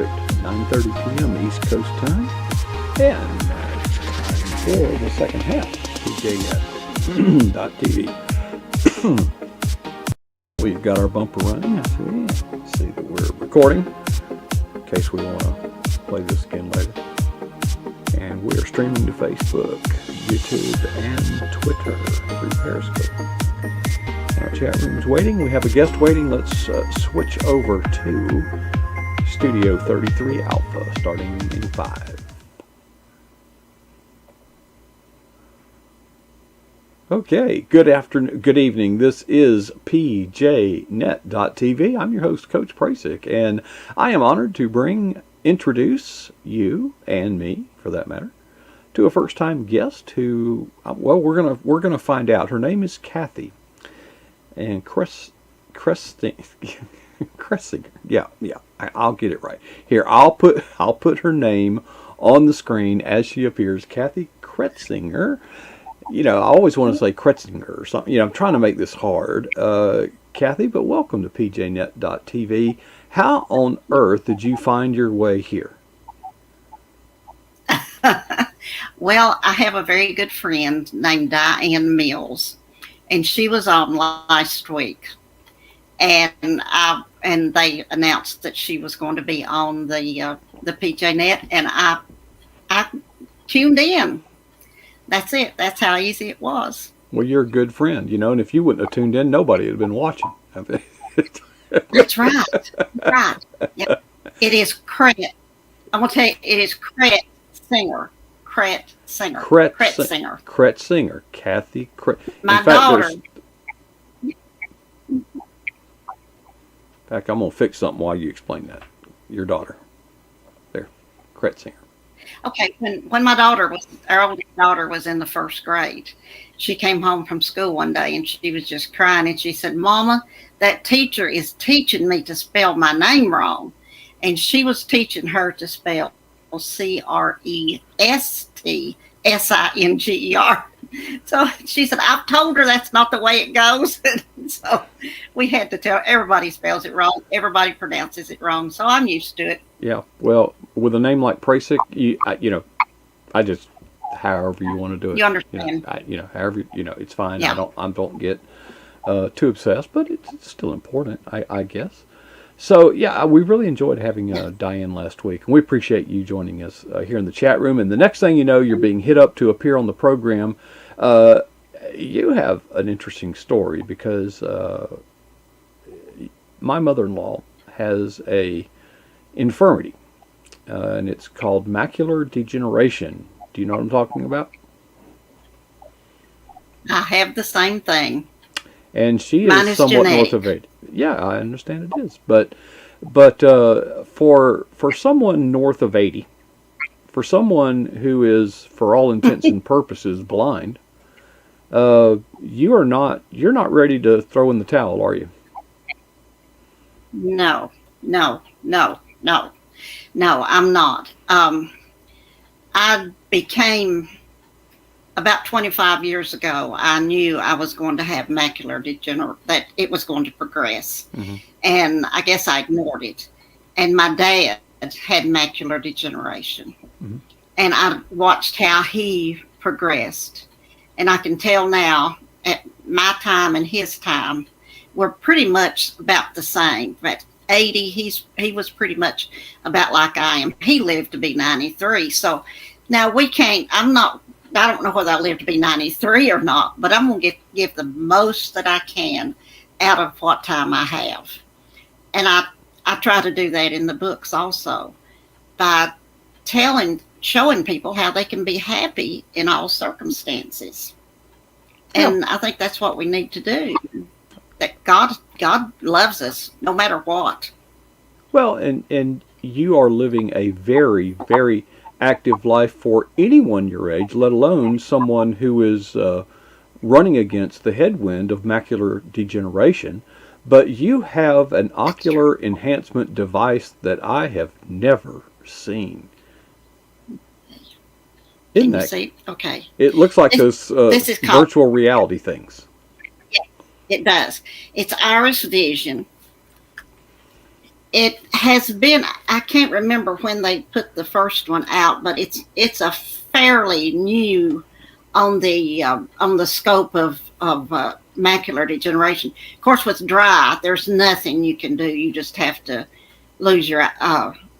9:30 p.m. East Coast time, and for the second half, PJNet.tv. We've got our bumper running. I see that we're recording in case we want to play this again later. And we are streaming to Facebook, YouTube, and Twitter through Periscope. Our chat room is waiting. We have a guest waiting. Let's switch over to Studio 33 Alpha, starting in 5. Okay, good afternoon, good evening. This is PJNet.tv. I'm your host, Coach Prasick, and I am honored to introduce you and me, for that matter, to a first-time guest who, well, we're gonna find out. Her name is Kathy, and Cretsinger. Yeah, I'll get it right. Here, I'll put her name on the screen as she appears. Kathy Cretsinger. You know, I always want to say Cretsinger or something. You know, I'm trying to make this hard. Kathy, but welcome to PJNet.tv. How on earth did you find your way here? Well, I have a very good friend named Diane Mills, and she was on last week. And they announced that she was going to be on the PJNet, and I tuned in. That's it. That's how easy it was. Well, you're a good friend, you know, and if you wouldn't have tuned in, nobody would have been watching. That's right. Right. Yep. It is Cret. I'm going to tell you, it is Cretsinger. Cretsinger. Cretsinger. Kathy Cret. My daughter. In fact, I'm going to fix something while you explain that. Your daughter. There. Cretsinger. Okay, when our oldest daughter was in the first grade, she came home from school one day and she was just crying, and she said, "Mama, that teacher is teaching me to spell my name wrong." And she was teaching her to spell Crestinger. So she said, "I've told her that's not the way it goes." So we had to tell everybody spells it wrong. Everybody pronounces it wrong. So I'm used to it. Yeah. Well, with a name like Prasick, I just, however you want to do it. You understand. However, it's fine. Yeah. I don't get too obsessed, but it's still important, I guess. So, yeah, we really enjoyed having Diane last week, and we appreciate you joining us here in the chat room. And the next thing you know, you're being hit up to appear on the program. You have an interesting story because my mother-in-law has a infirmity, and it's called macular degeneration. Do you know what I'm talking about? I have the same thing. And she Mine is somewhat genetic. north of 80. Yeah, I understand it is. But for someone north of 80, for someone who is, for all intents and purposes, blind, you're not ready to throw in the towel, are you? No, I'm not. I became, about 25 years ago, I knew I was going to have macular degeneration, that it was going to progress. Mm-hmm. And I guess I ignored it. And my dad had macular degeneration. Mm-hmm. And I watched how he progressed. And I can tell now, at my time and his time, we're pretty much about the same. At 80, he was pretty much about like I am. He lived to be 93. So now I don't know whether I live to be 93 or not, but I'm going to give the most that I can out of what time I have. And I try to do that in the books also by showing people how they can be happy in all circumstances. And I think that's what we need to do. That God loves us no matter what. Well, and you are living a very, very active life for anyone your age, let alone someone who is running against the headwind of macular degeneration. But you have an ocular enhancement device that I have never seen. Isn't that? See? Okay. It looks like those virtual reality things. Yeah, it does. It's Iris Vision. It has been. I can't remember when they put the first one out, but it's a fairly new on the scope of macular degeneration. Of course, with dry, there's nothing you can do. You just have to lose your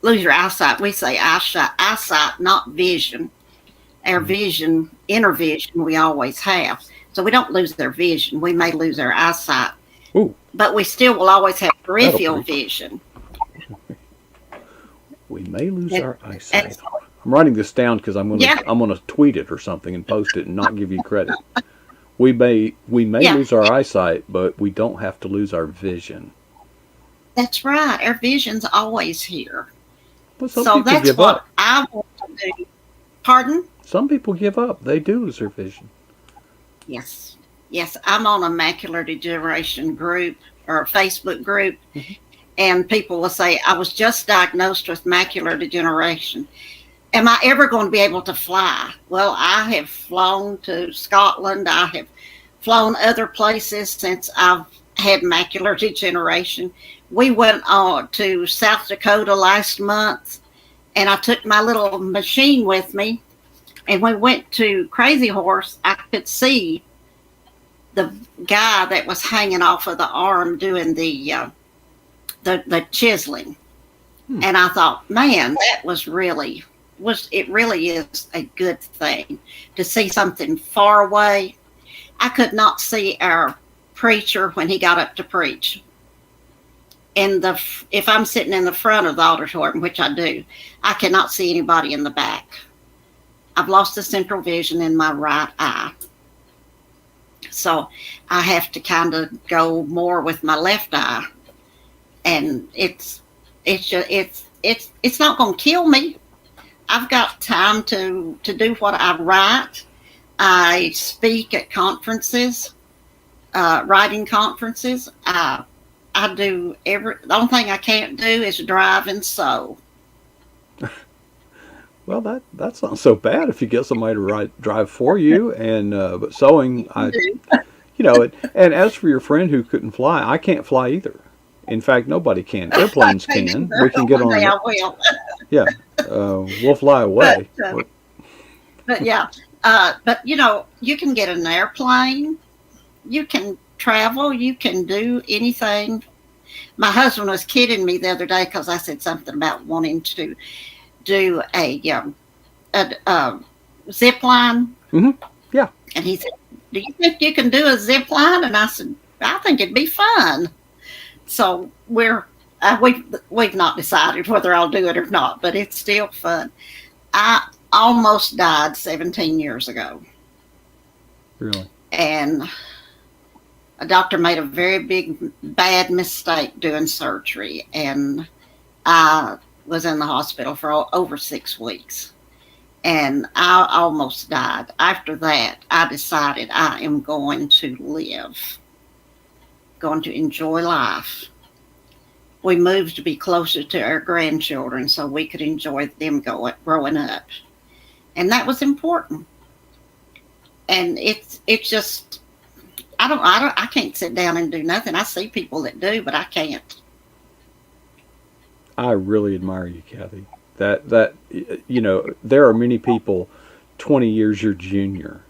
lose your eyesight. We say eyesight, not vision. Our vision, inner vision, we always have. So we don't lose their vision. We may lose our eyesight, Ooh, but we still will always have that'll peripheral preach. vision. We may lose And, our and eyesight. I'm writing this down because yeah, I'm gonna tweet it or something and post it and not give you credit. We may yeah, lose our eyesight, but we don't have to lose our vision. that's right. Our vision's always here. But some So people that's give what up. I want to do. Pardon? Some people give up. They do lose their vision. Yes. Yes, I'm on a macular degeneration group or a Facebook group, Hmm. and people will say, I was just diagnosed with macular degeneration. Am I ever going to be able to fly? Well, I have flown to Scotland. I have flown other places since I've had macular degeneration. We went to South Dakota last month, and I took my little machine with me. And we went to Crazy Horse. I could see the guy that was hanging off of the arm doing the chiseling. Hmm. And I thought, man, that was it really is a good thing to see something far away. I could not see our preacher when he got up to preach. If I'm sitting in the front of the auditorium, which I do, I cannot see anybody in the back. I've lost the central vision in my right eye. So I have to kind of go more with my left eye. And it's not going to kill me. I've got time to do what I write. I speak at conferences, writing conferences. I do the only thing I can't do is drive and sew. Well, that's not so bad if you get somebody to drive for you. And but sewing, and as for your friend who couldn't fly, I can't fly either. In fact, nobody can. I Airplanes can't can. either. We can get One day on. I will. Yeah, we'll fly But away. but yeah, but you can get an airplane. You can travel. You can do anything. My husband was kidding me the other day because I said something about wanting to do a zip line, Hmm. Yeah. and he said, "Do you think you can do a zip line?" And I said, "I think it'd be fun." So we've not decided whether I'll do it or not, but it's still fun. I almost died 17 years ago, Really. and a doctor made a very big bad mistake doing surgery, and I was in the hospital for over 6 weeks, and I almost died. After that, I decided I am going to live, going to enjoy life. We moved to be closer to our grandchildren so we could enjoy them growing up, and that was important. And it's just I can't sit down and do nothing. I see people that do, but I can't. I really admire you, Kathy. That there are many people 20 years your junior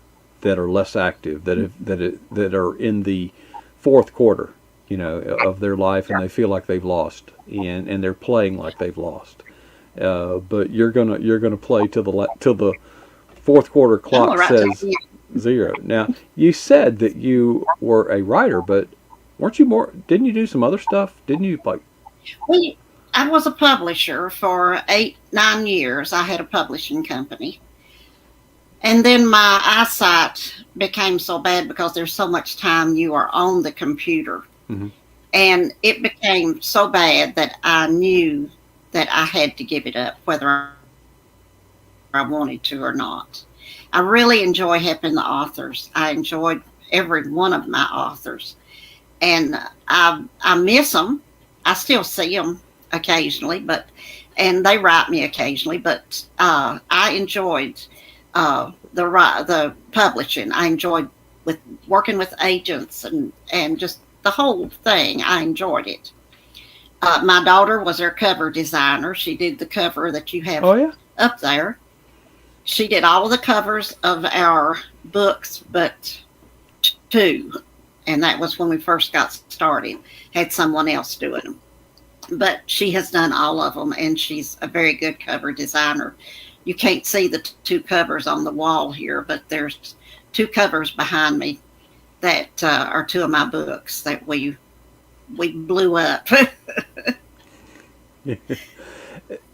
that are less active that are in the fourth quarter, of their life, and they feel like they've lost, and they're playing like they've lost. But you're gonna play till the fourth quarter I'm all clock right. says zero. Now, you said that you were a writer, but weren't you more? Didn't you do some other stuff? Didn't you like? We, I was a publisher for 8, 9 years. I had a publishing company. And then my eyesight became so bad because there's so much time you are on the computer. Hmm. And it became so bad that I knew that I had to give it up, whether I wanted to or not. I really enjoy helping the authors. I enjoyed every one of my authors. And I miss them. I still see them occasionally, and they write me occasionally, but I enjoyed the publishing. I enjoyed with working with agents and just the whole thing. I enjoyed it. My daughter was our cover designer. She did the cover that you have Oh yeah. up there. She did all the covers of our books, but two, and that was when we first got started. Had someone else doing them, but she has done all of them, and she's a very good cover designer. You can't see the two covers on the wall here, but there's two covers behind me that are two of my books that we blew up.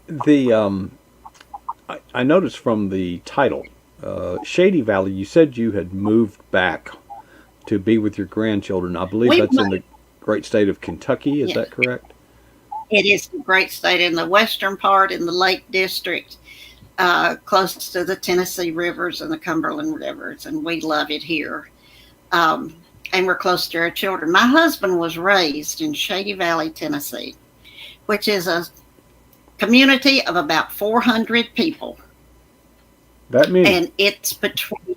The I noticed from the title, Shady Valley. You said you had moved back to be with your grandchildren. I believe we that's in the great state of Kentucky. Is Yeah, that correct? it is a great state in the western part in the Lake District, close to the Tennessee rivers and the Cumberland rivers, and we love it here. And we're close to our children. My husband was raised in Shady Valley, Tennessee, which is a community of about 400 people. That means. And it's between,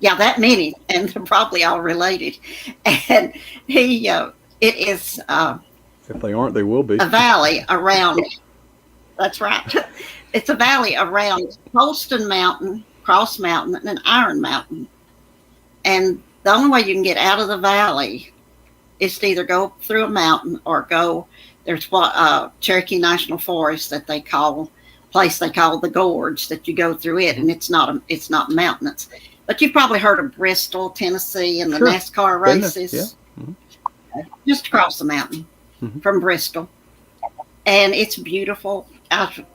yeah, that many, and they're probably all related. And it is If they aren't, they will be. a valley around, that's right. It's a valley around Holston Mountain, Cross Mountain, and Iron Mountain. And the only way you can get out of the valley is to either go through a mountain or go. There's what Cherokee National Forest that they call place they call the Gorge that you go through it, and it's not mountainous. But you've probably heard of Bristol, Tennessee, and the Sure. NASCAR races. Yeah. Just across the mountain from Bristol, and it's beautiful.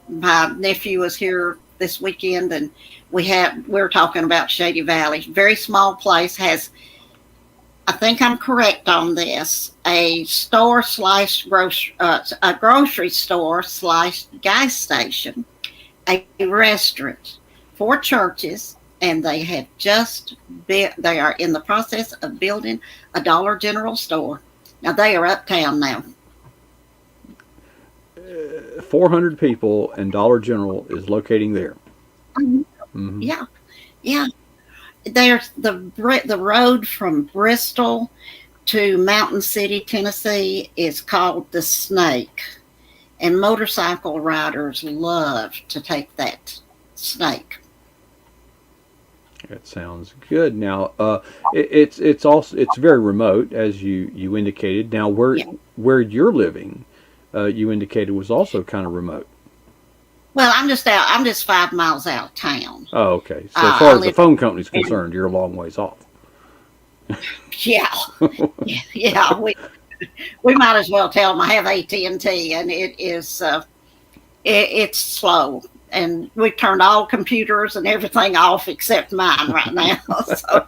My nephew was here this weekend, and we were talking about Shady Valley. Very small place, has, I think I'm correct on this, a store slash a grocery store slash gas station, a restaurant, 4 churches, and they have they are in the process of building a Dollar General store. Now they are uptown now. 400 people, and Dollar General is locating there. Mm-hmm. Yeah, yeah. There's the road from Bristol to Mountain City, Tennessee, is called the Snake, and motorcycle riders love to take that snake. That sounds good. Now, it's very remote, as you indicated. Now, where you're living, you indicated was also kind of remote. Well, I'm just 5 miles out of town. Oh, okay. So as far as the phone company's concerned, you're a long ways off. Yeah, yeah. We might as well tell them I have AT&T, and it is it's slow. And we've turned all computers and everything off except mine right now. So.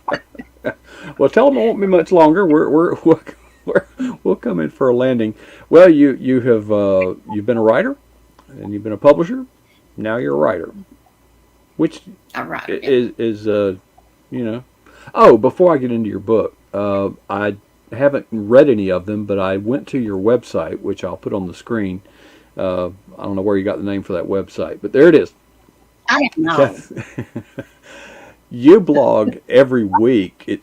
Well, tell them it won't be much longer. We'll come in for a landing. Well, you've been a writer, and you've been a publisher. Now you're a writer, which is Oh, before I get into your book, I haven't read any of them, but I went to your website, which I'll put on the screen. I don't know where you got the name for that website, but there it is. I don't know. You blog every week.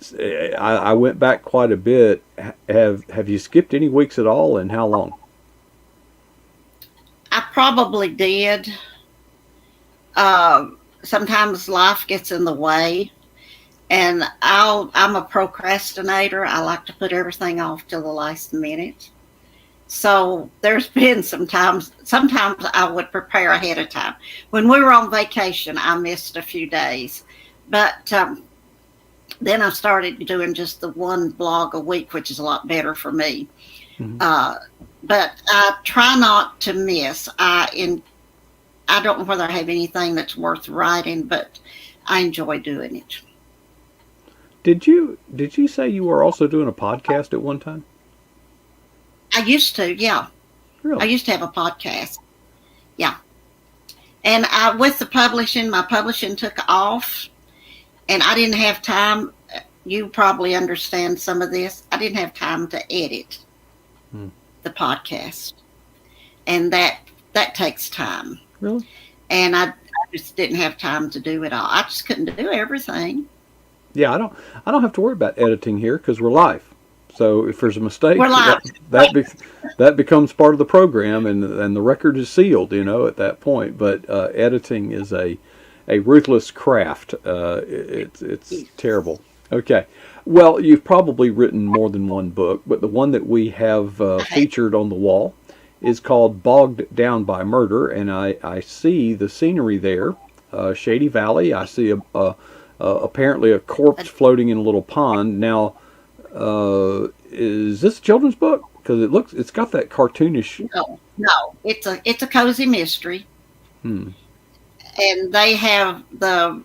I went back quite a bit. Have you skipped any weeks at all, and how long? I probably did. Sometimes life gets in the way, and I'm a procrastinator. I like to put everything off till the last minute. So there's been sometimes I would prepare ahead of time. When we were on vacation, I missed a few days, but then I started doing just the one blog a week, which is a lot better for me. Mm-hmm. But I try not to miss. I don't know whether I have anything that's worth writing, but I enjoy doing it. Did you say you were also doing a podcast at one time? I used to, yeah. Really? I used to have a podcast. Yeah. And with the publishing, my publishing took off, and I didn't have time. You probably understand some of this. I didn't have time to edit the podcast. And that takes time. Really? And I just didn't have time to do it all. I just couldn't do everything. Yeah, I don't have to worry about editing here because we're live. So if there's a mistake, We're live. that becomes part of the program, and the record is sealed. At that point. But editing is a ruthless craft. It's terrible. Okay. Well, you've probably written more than one book, but the one that we have featured on the wall is called Bogged Down by Murder, and I see the scenery there, Shady Valley. I see apparently a corpse floating in a little pond. Now, is this a children's book? Because it's got that cartoonish. No, it's a cozy mystery, Hmm. and they have the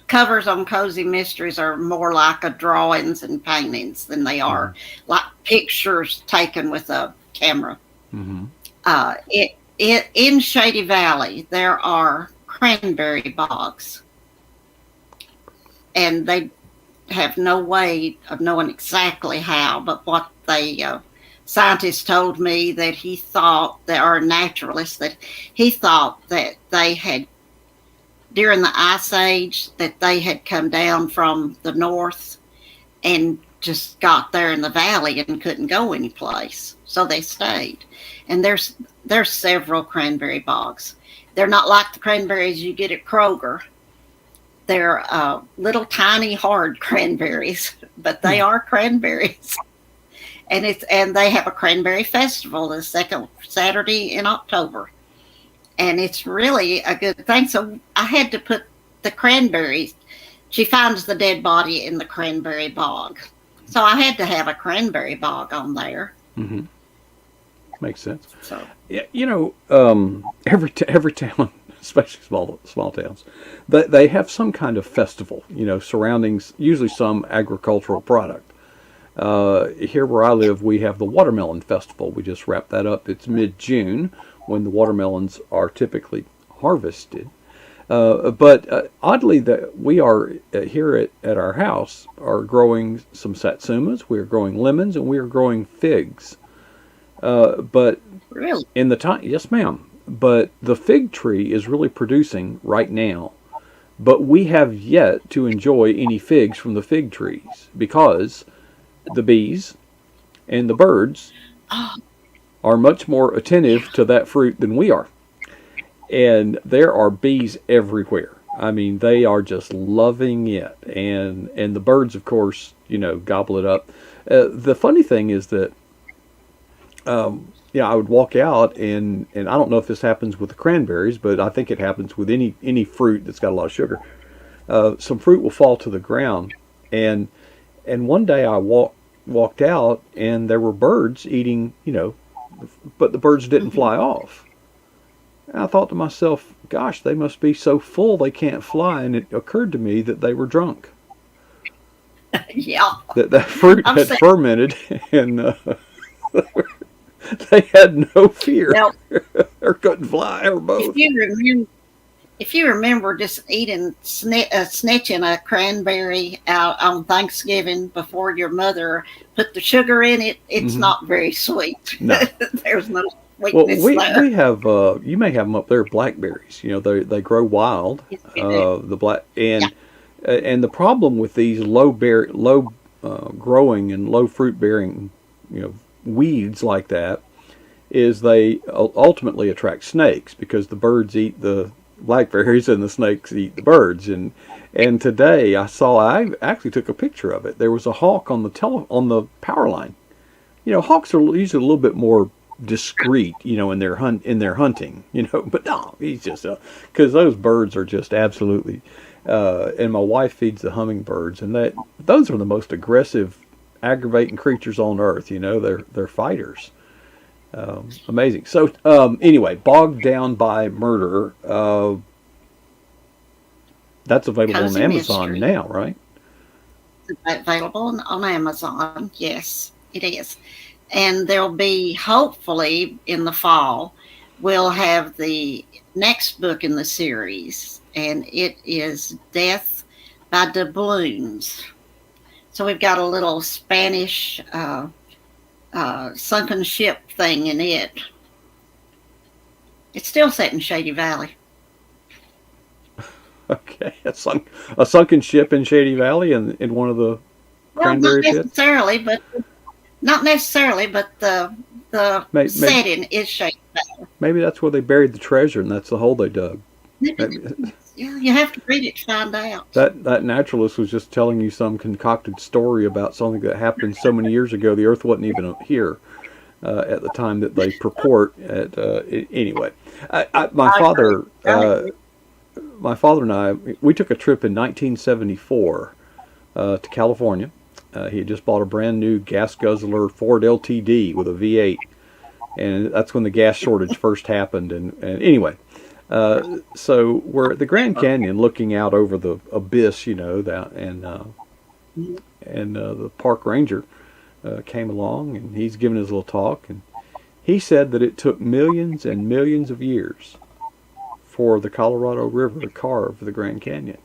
covers on cozy mysteries are more like a drawings and paintings than they are like pictures taken with a camera. Mm-hmm. It in Shady Valley there are cranberry bogs, and they have no way of knowing exactly how, but what they scientists told me that he thought, there are naturalists, that he thought that they had, during the Ice Age, that they had come down from the north and just got there in the valley and couldn't go anyplace. So they stayed. And there's several cranberry bogs. They're not like the cranberries you get at Kroger. They're little tiny hard cranberries, but they are cranberries. And they have a cranberry festival the second Saturday in October. And it's really a good thing. So I had to put the cranberries. She finds the dead body in the cranberry bog. So I had to have a cranberry bog on there. Mm-hmm. Makes sense. So yeah, every town, especially small towns, they have some kind of festival. Surrounding usually some agricultural product. Here where I live, we have the Watermelon Festival. We just wrapped that up. It's mid-June when the watermelons are typically harvested. But oddly, that we are here at our house are growing some satsumas. We are growing lemons, and we are growing figs. But really, in the time, yes, ma'am. But the fig tree is really producing right now. But we have yet to enjoy any figs from the fig trees because the bees and the birds are much more attentive to that fruit than we are. And there are bees everywhere. I mean, they are just loving it. And the birds, of course, gobble it up. The funny thing is that, I would walk out and I don't know if this happens with the cranberries, but I think it happens with any fruit that's got a lot of sugar. Some fruit will fall to the ground. And one day I walked out and there were birds eating, but the birds didn't fly off. And I thought to myself, gosh, they must be so full they can't fly. And it occurred to me that they were drunk. Yeah. That fruit had fermented and they had no fear or couldn't fly or both. If you remember just eating, snitching a cranberry out on Thanksgiving before your mother put the sugar in it, it's not very sweet. No. There's no sweetness there. We have, you may have them up there, blackberries. They grow wild. Yes, The black and the problem with these low growing and low fruit bearing, weeds like that, is they ultimately attract snakes because the birds eat the blackberries and the snakes eat the birds. And today I actually took a picture of it. There was a hawk on the power line. Hawks are usually a little bit more discreet, in their hunting, but no, he's just because those birds are just absolutely. And my wife feeds the hummingbirds, and those are the most aggressive, aggravating creatures on earth. They're fighters. Amazing. So anyway, Bogged Down by Murder. That's available Cozy on Amazon mystery. now, right? Available on Amazon. Yes, it is. And there'll be, hopefully, in the fall, we'll have the next book in the series, and it is Death by Doubloons. So we've got a little Spanish sunken ship thing in it. It's still set in Shady Valley. Okay, a sunken ship in Shady Valley in one of the Well, not cranberry pits? necessarily, but the Maybe, setting is shaped better. maybe that's where they buried the treasure, and that's the hole they dug. Maybe, Yeah, you have to read it to find out. that naturalist was just telling you some concocted story about something that happened so many years ago. The Earth wasn't even here at the time that they purport. Anyway, my I agree. father, I agree. my father and I, we took a trip in 1974 to California. He had just bought a brand new gas guzzler Ford LTD with a V8, and that's when the gas shortage first happened. And anyway, so we're at the Grand Canyon, looking out over the abyss, that, and the park ranger came along, and he's giving his little talk, and he said that it took millions and millions of years for the Colorado River to carve the Grand Canyon.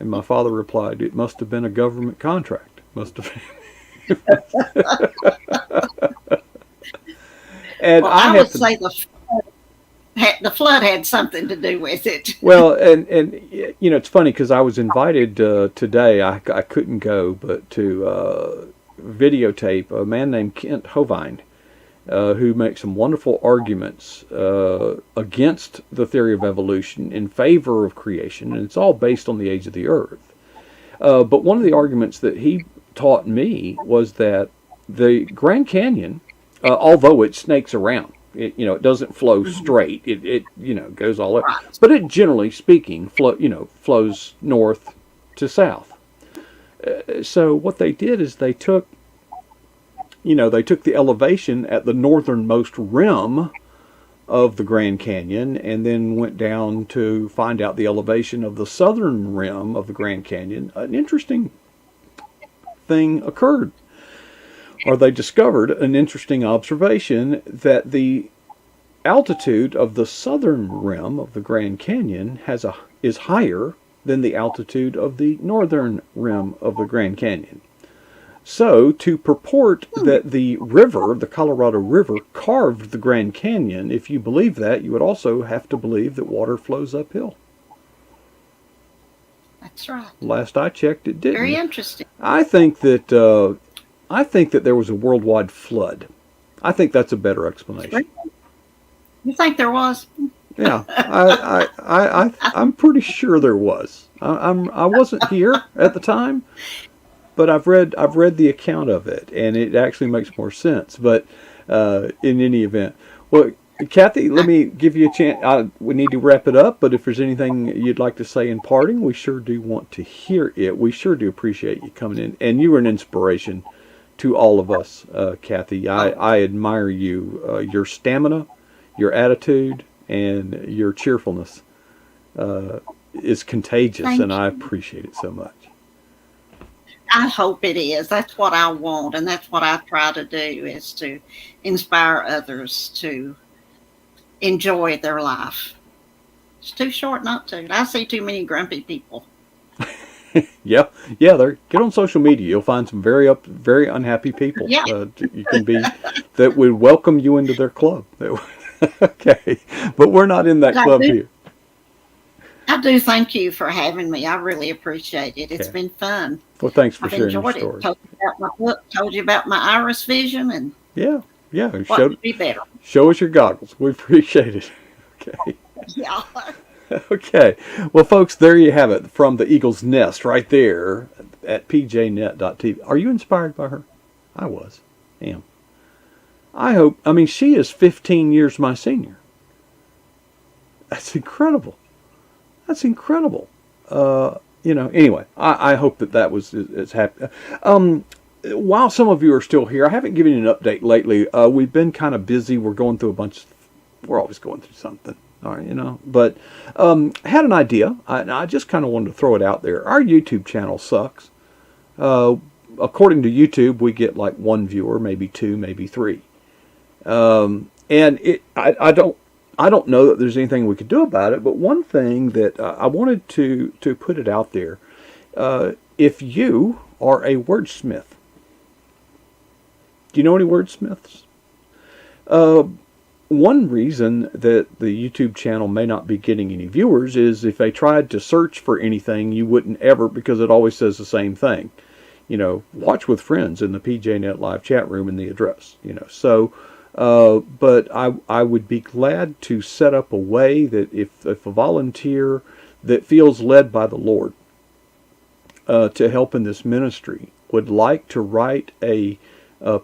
And my father replied, "It must have been a government contract. Must have been." And Well, I I have would to. say the flood had something to do with it. Well, and it's funny because I was invited today. I couldn't go, but to videotape a man named Kent Hovind, who makes some wonderful arguments against the theory of evolution in favor of creation, and it's all based on the age of the Earth. But one of the arguments that he taught me was that the Grand Canyon, although it snakes around, it doesn't flow straight. It goes all up, Right. but it generally speaking flows north to south. So what they did is they took the elevation at the northernmost rim of the Grand Canyon and then went down to find out the elevation of the southern rim of the Grand Canyon. An interesting thing occurred, or they discovered an interesting observation, that the altitude of the southern rim of the Grand Canyon is higher than the altitude of the northern rim of the Grand Canyon. So, to purport that the river, the Colorado River, carved the Grand Canyon, if you believe that, you would also have to believe that water flows uphill. That's right. Last I checked, it Very didn't. interesting. I think that there was a worldwide flood. I think that's a better explanation. You think there was? Yeah, I'm pretty sure there was. I wasn't here at the time, but I've read the account of it, and it actually makes more sense. But in any event, well, Kathy, let me give you a chance. We need to wrap it up, but if there's anything you'd like to say in parting, we sure do want to hear it. We sure do appreciate you coming in, and you were an inspiration to all of us, Kathy. I admire you, your stamina, your attitude, and your cheerfulness is contagious, Thank and I you. appreciate it so much. I hope it is. That's what I want, and that's what I try to do, is to inspire others to enjoy their life. It's too short not to. I see too many grumpy people. Yeah. Get on social media. You'll find some very unhappy people. Yeah. You can be that would welcome you into their club. Okay, but we're not in that I club do. here. I do thank you for having me. I really appreciate it. It's Okay. been fun. Well, thanks for I've sharing your enjoyed it. story. Told you about my book, told you about my iris vision, and Yeah. what could be better. Show us your goggles. We appreciate it. Okay. Yeah. Okay. Well, folks, there you have it from the Eagle's Nest right there at pjnet.tv. Are you inspired by her? I was. Am. I mean, she is 15 years my senior. That's incredible. That's incredible. Anyway, I hope that was as happy. While some of you are still here, I haven't given you an update lately. We've been kind of busy. We're going through we're always going through something. All right, but had an idea. I just kind of wanted to throw it out there. Our YouTube channel sucks. According to YouTube, we get like one viewer, maybe two, maybe three. I don't know that there's anything we could do about it, but one thing that I wanted to put it out there, if you are a wordsmith, do you know any wordsmiths? One reason that the YouTube channel may not be getting any viewers is if they tried to search for anything, you wouldn't ever, because it always says the same thing. watch with friends in the PJNet live chat room in the address. So, but I would be glad to set up a way that if a volunteer that feels led by the Lord to help in this ministry would like to write a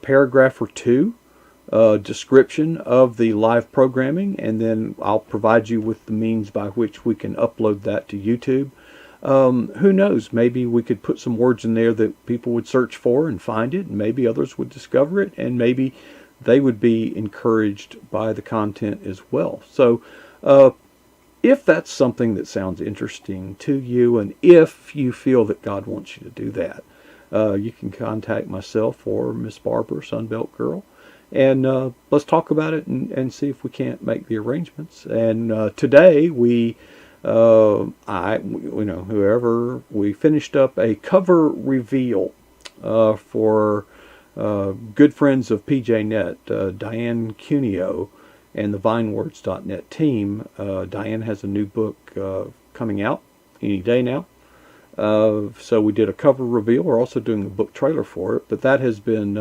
paragraph or two description of the live programming, and then I'll provide you with the means by which we can upload that to YouTube. Who knows? Maybe we could put some words in there that people would search for and find it, and maybe others would discover it, and maybe they would be encouraged by the content as well. So, if that's something that sounds interesting to you, and if you feel that God wants you to do that, you can contact myself or Miss Barbara, Sunbelt Girl, and let's talk about it and see if we can't make the arrangements. And today we finished up a cover reveal for good friends of PJNet, Diane Cuneo and the VineWords.net team. Diane has a new book coming out any day now. So we did a cover reveal. We're also doing the book trailer for it, but that has been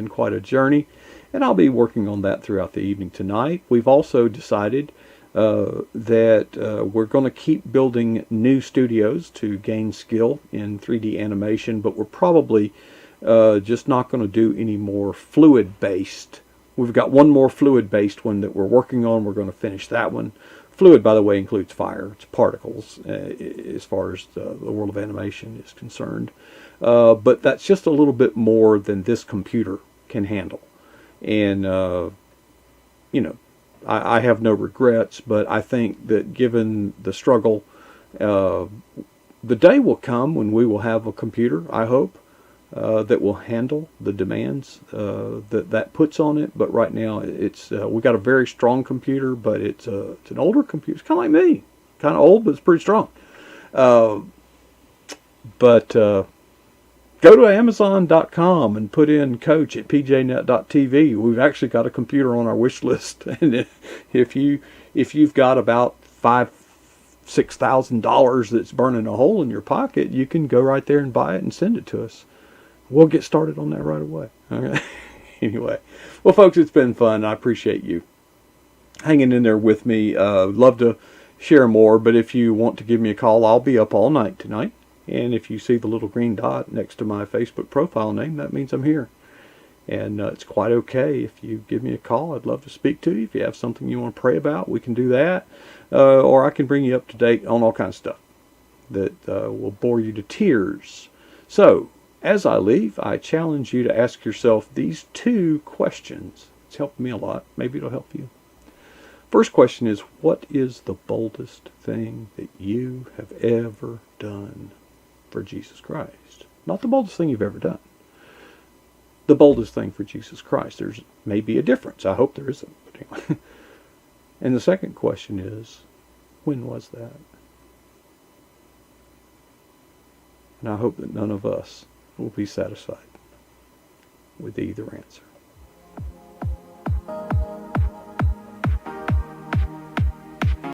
quite a journey, and I'll be working on that throughout the evening tonight. We've also decided that we're going to keep building new studios to gain skill in 3D animation, but we're probably just not going to do any more fluid-based. We've got one more fluid-based one that we're working on. We're going to finish that one. Fluid, by the way, includes fire. It's particles as far as the world of animation is concerned. But that's just a little bit more than this computer can handle. And, I have no regrets, but I think that given the struggle, the day will come when we will have a computer, I hope, that will handle the demands that puts on it. But right now, it's we got a very strong computer, but it's an older computer. It's kind of like me, kind of old, but it's pretty strong. But go to Amazon.com and put in coach at pjnet.tv. We've actually got a computer on our wish list, and if you've got about $6,000 that's burning a hole in your pocket, you can go right there and buy it and send it to us. We'll get started on that right away. Okay. Anyway, well, folks, it's been fun. I appreciate you hanging in there with me. Love to share more, but if you want to give me a call, I'll be up all night tonight. And if you see the little green dot next to my Facebook profile name, that means I'm here. And it's quite okay if you give me a call. I'd love to speak to you. If you have something you want to pray about, we can do that. Or I can bring you up to date on all kinds of stuff that will bore you to tears. So, as I leave, I challenge you to ask yourself these two questions. It's helped me a lot. Maybe it'll help you. First question is, what is the boldest thing that you have ever done for Jesus Christ? Not the boldest thing you've ever done. The boldest thing for Jesus Christ. There's maybe a difference. I hope there isn't. But anyway. And the second question is, when was that? And I hope that none of us will be satisfied with either answer.